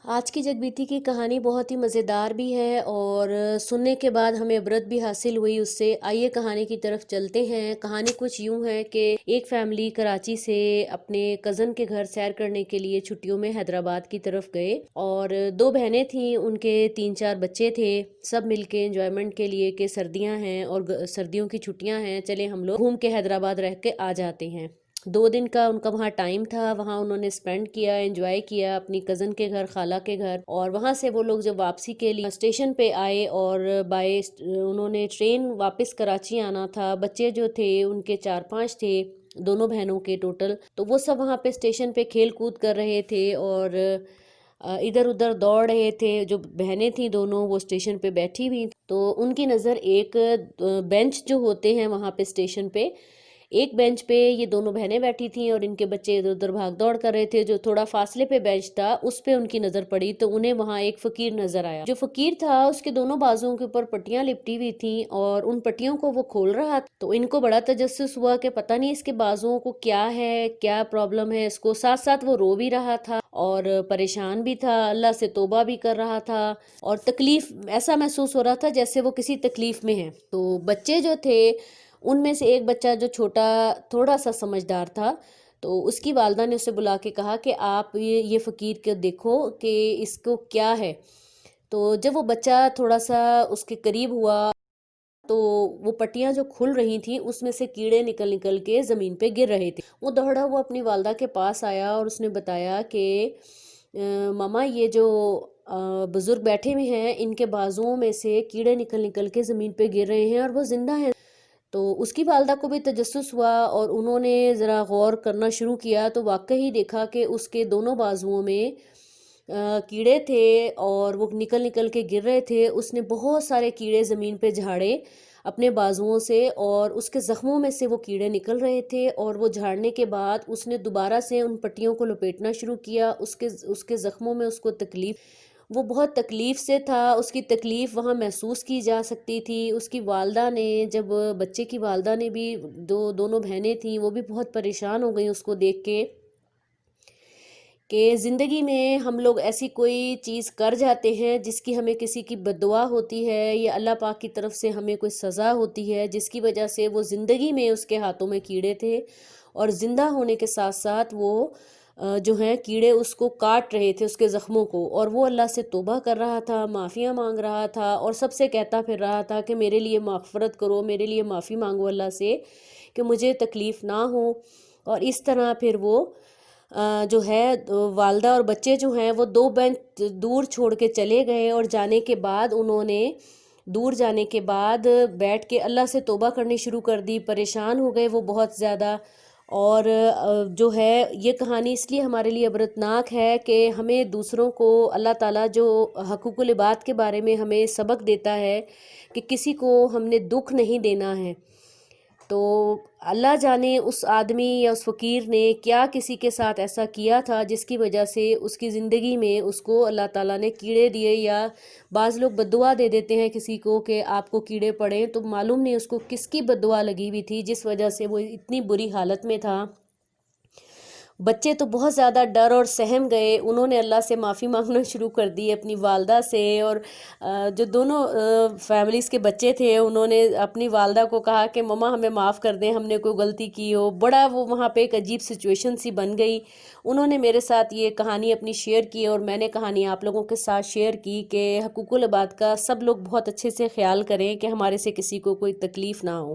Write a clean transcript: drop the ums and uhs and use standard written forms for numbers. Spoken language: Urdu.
آج کی جگ بیتی کی کہانی بہت ہی مزیدار بھی ہے اور سننے کے بعد ہمیں عبرت بھی حاصل ہوئی اس سے۔ آئیے کہانی کی طرف چلتے ہیں۔ کہانی کچھ یوں ہے کہ ایک فیملی کراچی سے اپنے کزن کے گھر سیر کرنے کے لیے چھٹیوں میں حیدرآباد کی طرف گئے، اور دو بہنیں تھیں، ان کے 3-4 بچے تھے، سب مل کے انجوائمنٹ کے لیے کہ سردیاں ہیں اور سردیوں کی چھٹیاں ہیں، چلے ہم لوگ گھوم کے حیدرآباد رہ کے آ جاتے ہیں۔ 2 دن کا ان کا وہاں ٹائم تھا، وہاں انہوں نے سپینڈ کیا، انجوائے کیا اپنی کزن کے گھر، خالہ کے گھر، اور وہاں سے وہ لوگ جب واپسی کے لیے اسٹیشن پہ آئے اور انہوں نے ٹرین واپس کراچی آنا تھا۔ بچے جو تھے ان کے 4-5 تھے، دونوں بہنوں کے ٹوٹل، تو وہ سب وہاں پہ اسٹیشن پہ کھیل کود کر رہے تھے اور ادھر ادھر دوڑ رہے تھے۔ جو بہنیں تھیں دونوں وہ اسٹیشن پہ بیٹھی ہوئی، تو ان کی نظر ایک بینچ جو ہوتے ہیں وہاں پہ اسٹیشن پہ، ایک بینچ پہ یہ دونوں بہنیں بیٹھی تھیں اور ان کے بچے ادھر ادھر بھاگ دوڑ کر رہے تھے۔ جو تھوڑا فاصلے پہ بینچ تھا اس پہ ان کی نظر پڑی تو انہیں وہاں ایک فقیر نظر آیا۔ جو فقیر تھا اس کے دونوں بازوؤں کے اوپر پٹیاں لپٹی ہوئی تھیں اور ان پٹیوں کو وہ کھول رہا تھا، تو ان کو بڑا تجسس ہوا کہ پتہ نہیں اس کے بازوؤں کو کیا ہے، کیا پرابلم ہے اس کو۔ ساتھ ساتھ وہ رو بھی رہا تھا اور پریشان بھی تھا، اللہ سے توبہ بھی کر رہا تھا، اور تکلیف ایسا محسوس ہو رہا تھا جیسے وہ کسی تکلیف میں ہے۔ تو بچے جو تھے ان میں سے ایک بچہ جو چھوٹا تھوڑا سا سمجھدار تھا، تو اس کی والدہ نے اسے بلا کے کہا کہ آپ یہ فقیر کو دیکھو کہ اس کو کیا ہے۔ تو جب وہ بچہ تھوڑا سا اس کے قریب ہوا تو وہ پٹیاں جو کھل رہی تھیں اس میں سے کیڑے نکل نکل کے زمین پہ گر رہے تھے۔ وہ دوڑا ہوا اپنی والدہ کے پاس آیا اور اس نے بتایا کہ ماما یہ جو بزرگ بیٹھے ہوئے ہیں ان کے بازوؤں میں سے کیڑے نکل نکل کے زمین پہ گر رہے ہیں اور وہ زندہ ہیں۔ تو اس کی والدہ کو بھی تجسس ہوا اور انہوں نے ذرا غور کرنا شروع کیا تو واقعی دیکھا کہ اس کے دونوں بازوؤں میں کیڑے تھے اور وہ نکل نکل کے گر رہے تھے۔ اس نے بہت سارے کیڑے زمین پہ جھاڑے اپنے بازوؤں سے اور اس کے زخموں میں سے وہ کیڑے نکل رہے تھے، اور وہ جھاڑنے کے بعد اس نے دوبارہ سے ان پٹیوں کو لپیٹنا شروع کیا۔ اس کے زخموں میں اس کو وہ بہت تکلیف سے تھا، اس کی تکلیف وہاں محسوس کی جا سکتی تھی۔ اس کی والدہ نے جب بچے کی والدہ نے بھی دونوں بہنیں تھیں وہ بھی بہت پریشان ہو گئیں اس کو دیکھ کے کہ زندگی میں ہم لوگ ایسی کوئی چیز کر جاتے ہیں جس کی ہمیں کسی کی بد دعا ہوتی ہے یا اللہ پاک کی طرف سے ہمیں کوئی سزا ہوتی ہے، جس کی وجہ سے وہ زندگی میں اس کے ہاتھوں میں کیڑے تھے اور زندہ ہونے کے ساتھ ساتھ وہ جو ہیں کیڑے اس کو کاٹ رہے تھے، اس کے زخموں کو، اور وہ اللہ سے توبہ کر رہا تھا، معافیاں مانگ رہا تھا اور سب سے کہتا پھر رہا تھا کہ میرے لیے مغفرت کرو، میرے لیے معافی مانگو اللہ سے کہ مجھے تکلیف نہ ہو۔ اور اس طرح پھر وہ جو ہے والدہ اور بچے جو ہیں وہ 2 بینچ دور چھوڑ کے چلے گئے، اور جانے کے بعد انہوں نے دور جانے کے بعد بیٹھ کے اللہ سے توبہ کرنی شروع کر دی۔ پریشان ہو گئے وہ بہت زیادہ، اور جو ہے یہ کہانی اس لیے ہمارے لیے عبرتناک ہے کہ ہمیں دوسروں کو اللہ تعالیٰ جو حقوق العباد کے بارے میں ہمیں سبق دیتا ہے کہ کسی کو ہم نے دکھ نہیں دینا ہے۔ تو اللہ جانے اس آدمی یا اس فقیر نے کیا کسی کے ساتھ ایسا کیا تھا جس کی وجہ سے اس کی زندگی میں اس کو اللہ تعالیٰ نے کیڑے دیے، یا بعض لوگ بد دعا دے دیتے ہیں کسی کو کہ آپ کو کیڑے پڑیں، تو معلوم نہیں اس کو کس کی بد دعا لگی ہوئی تھی جس وجہ سے وہ اتنی بری حالت میں تھا۔ بچے تو بہت زیادہ ڈر اور سہم گئے، انہوں نے اللہ سے معافی مانگنا شروع کر دی اپنی والدہ سے، اور جو دونوں فیملیز کے بچے تھے انہوں نے اپنی والدہ کو کہا کہ مما ہمیں معاف کر دیں، ہم نے کوئی غلطی کی ہو۔ بڑا وہ وہاں پہ ایک عجیب سچویشن سی بن گئی۔ انہوں نے میرے ساتھ یہ کہانی اپنی شیئر کی اور میں نے کہانی آپ لوگوں کے ساتھ شیئر کی کہ حقوق العباد کا سب لوگ بہت اچھے سے خیال کریں کہ ہمارے سے کسی کو کوئی تکلیف نہ ہو۔